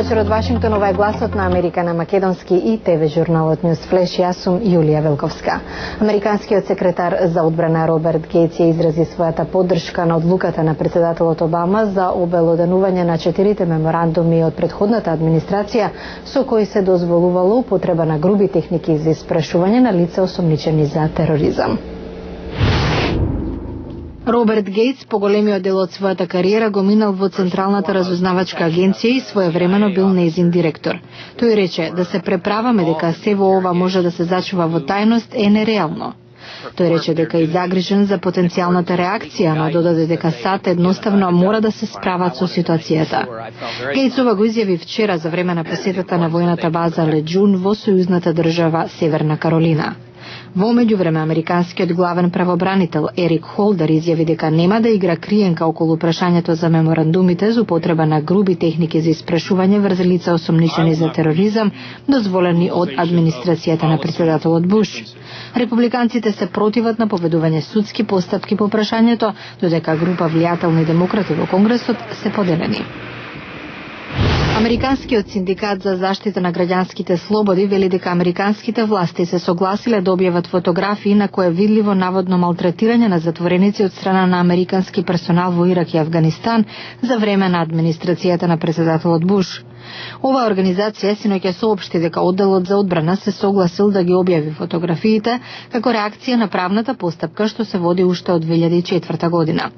вечер од Вашингтон, ова е гласот на Америка на македонски и ТВ журналот News Flash. Јас сум Јулија Велковска. Американскиот секретар за одбрана Роберт Гејтс ја изрази својата поддршка на одлуката на председателот Обама за обелоденување на 4 меморандуми од претходната администрација со кои се дозволувало употреба на груби техники за испрашување на лица осомничени за тероризам. Роберт Гејтс по големиот дел од својата кариера го минал во Централната разузнавачка агенција и своевремено бил нејзин директор. Тој рече да се преправаме дека се во ова може да се зачува во тајност е нереално. Тој рече дека е загрижен за потенцијалната реакција, но додаде дека САД едноставно мора да се справат со ситуацијата. Гејтс ова го изјави вчера за време на посетата на војната база Леџун во сојузната држава Северна Каролина. Во меѓувреме, американскиот главен правобранител Ерик Холдер изјави дека нема да игра криенка околу прашањето за меморандумите за употреба на груби техники за испрашување врз лица осомничени за тероризам, дозволени од администрацијата на председателот Буш. Републиканците се противат на поведување судски постапки по прашањето, додека група влијателни демократи во Конгресот се поделени. Американскиот синдикат за заштита на граѓанските слободи вели дека американските власти се согласиле да објават фотографии на кои е видливо наводно малтретирање на затвореници од страна на американски персонал во Ирак и Авганистан за време на администрацијата на председателот Буш. Оваа организација синоќа соопшти дека одделот за одбрана се согласил да ги објави фотографиите како реакција на правната постапка што се води уште од 2004 година.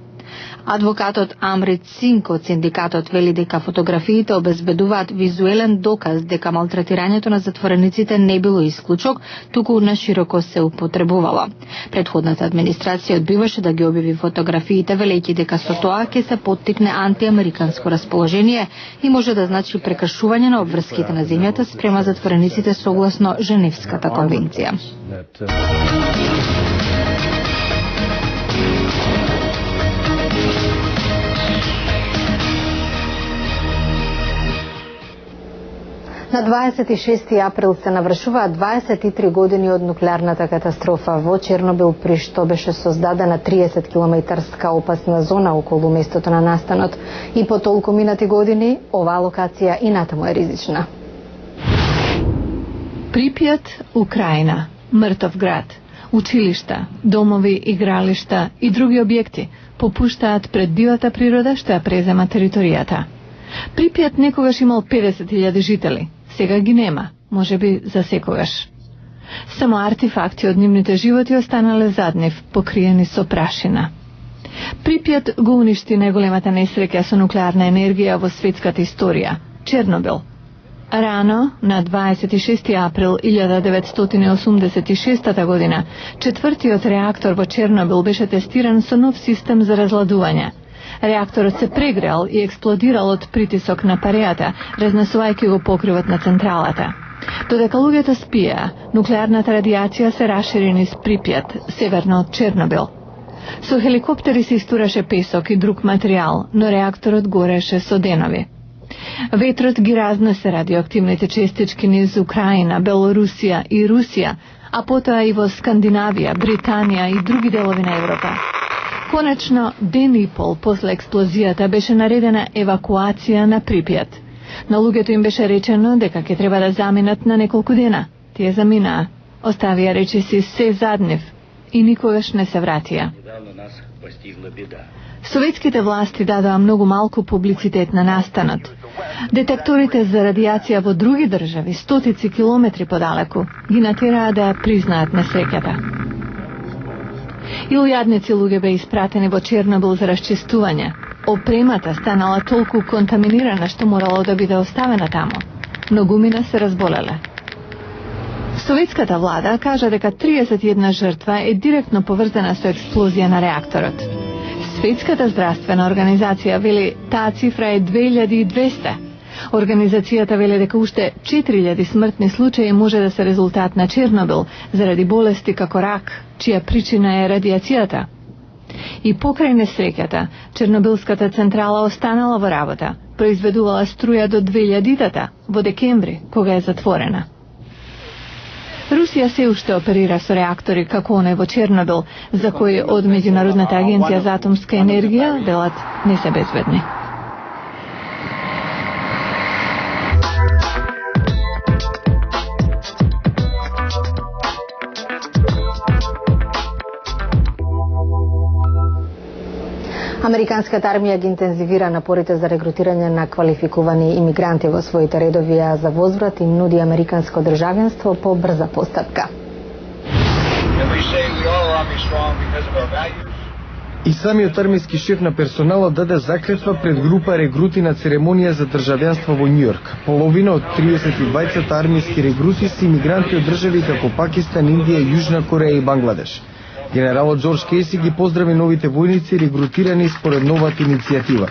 Адвокатот Амрит Синг од синдикатот вели дека фотографиите обезбедуваат визуелен доказ дека малтретирањето на затворениците не било исклучок, туку нашироко се употребувало. Претходната администрација одбиваше да ги објави фотографиите, велејќи дека со тоа ќе се поттикне антиамериканско расположение и може да значи прекршување на обврските на земјата спрема затворениците согласно Женевската конвенција. На 26 април се навршуваат 23 години од нуклеарната катастрофа во Чернобил, при што беше создадена 30 километарска опасна зона околу местото на настанот. И по толку минати години, оваа локација и натаму е ризична. Припјат, Украина, мртов град, училишта, домови, игралишта и други објекти попуштаат пред дивата природа што ја презема територијата. Припјат некогаш имал 50.000 жители, сега ги нема, можеби за секогаш. Само артефакти од нивните животи останале зад нив, покриени со прашина. Припјат го уништи најголемата несреќа со нуклеарна енергија во светската историја – Чернобил. Рано, на 26 април 1986 година, четвртиот реактор во Чернобил беше тестиран со нов систем за разладување. Реакторот се прегрел и експлодирал од притисок на пареата, разнесувајќи го покривот на централата. Додека луѓето спија, нуклеарната радијација се расшири низ Припјат, северно од Чернобил. Со хеликоптери се истураше песок и друг материјал, но реакторот гореше со денови. Ветрот ги разнесе радиоактивните честички низ Украина, Белорусија и Русија, а потоа и во Скандинавија, Британија и други делови на Европа. Конечно, ден и пол после експлозијата беше наредена евакуација на Припјат. На луѓето им беше речено дека ќе треба да заминат на неколку дена. Тие заминаа, оставија речиси се зад нив и никогаш не се вратија. Советските власти дадоа многу малку публицитет на настанот. Детекторите за радијација во други држави, стотици километри подалеку, ги натераа да ја признаат несреќата. Илјадници луѓе беа испратени во Чернобил за расчистување. Опремата станала толку контаминирана што морало да биде оставена тамо. Многумина се разболеле. Советската влада кажа дека 31 жртва е директно поврзана со експлозија на реакторот. Светската здравствена организација вели таа цифра е 2200. Организацијата вели дека уште 4000 смртни случаи може да се резултат на Чернобил заради болести како рак, чија причина е радијацијата. И покрај несреќата, Чернобилската централа останала во работа, произведувала струја до 2000-тата, во декември, кога е затворена. Русија се уште оперира со реактори како оној во Чернобил, за кои од Меѓународната агенција за атомска енергија велат не се безбедни. Американската армија ги интензивира напорите за регрутирање на квалификувани имигранти во своите редови, а за возврат им нуди американско државенство по брза постапка. И самиот армиски шеф на персоналот даде заклетва пред група регрути на церемонија за државјанство во Њујорк. Половина од 32 армиски регрути се имигранти од држави како Пакистан, Индија, Јужна Кореја и Бангладеш. Генералот Џорџ Кейси ги поздрави новите војници регрутирани според новата иницијатива.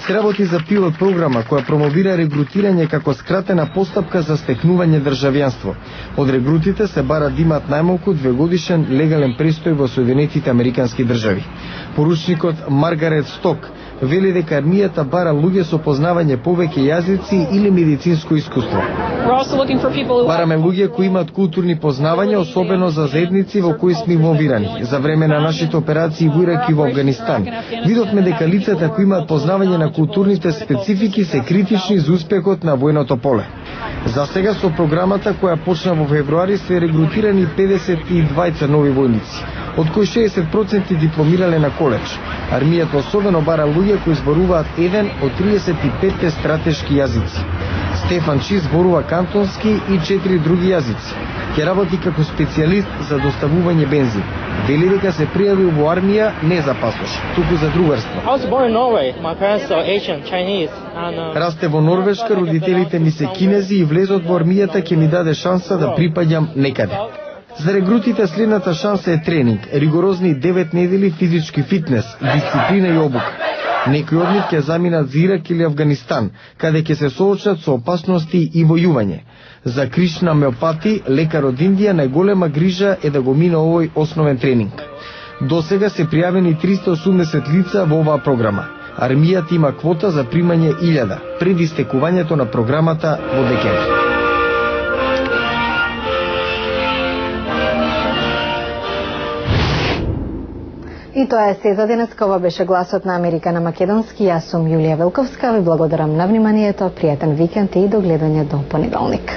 Се работи за пилот програма која промовира регрутирање како скратена постапка за стекнување државјанство. Од регрутите се бара да имаат најмалку 2-годишен легален престој во Соединетите Американски држави. Поручникот Маргарет Сток вели дека армијата бара луѓе со познавање повеќе јазици или медицинско искуство. Бараме луѓе кои имаат културни познавања, особено за заедници во кои сме инволвирани. За време на нашите операции во Ирак и во Афганистан, видовме дека лицата кои имаат познавање на културните специфики се критични за успехот на војното поле. За сега со програмата која почна во февруари се регрутирани 52 нови војници, од кои 60% дипломирале на коледж. Армијата особено бара луѓе кои зборуваат еден од 35 стратешки јазици. Стефан Чи зборува кантонски и 4 други јазици. Ќе работи како специјалист за доставување бензин. Вели дека се пријавил во армија не за пасош, туку за другарство. Расте во Норвешка, родителите ми се кинези и влезот во армијата ќе ми даде шанса да припаѓам некаде. За регрутите следната шанса е тренинг, ригорозни 9 недели физички фитнес, дисциплина и обука. Некои од нив ќе заминат за Ирак или Афганистан, каде ќе се соочат со опасности и војување. За Кришна Меопати, лекар од Индија, најголема грижа е да го мине овој основен тренинг. До сега се пријавени 380 лица во оваа програма. Армијата има квота за примање 1000 пред истекувањето на програмата во декември. И тоа е се за денеска. Ова беше гласот на Америка на македонски. Јас сум Јулија Велковска. Ви благодарам на вниманието. Пријатен викенд и до гледање до понеделник.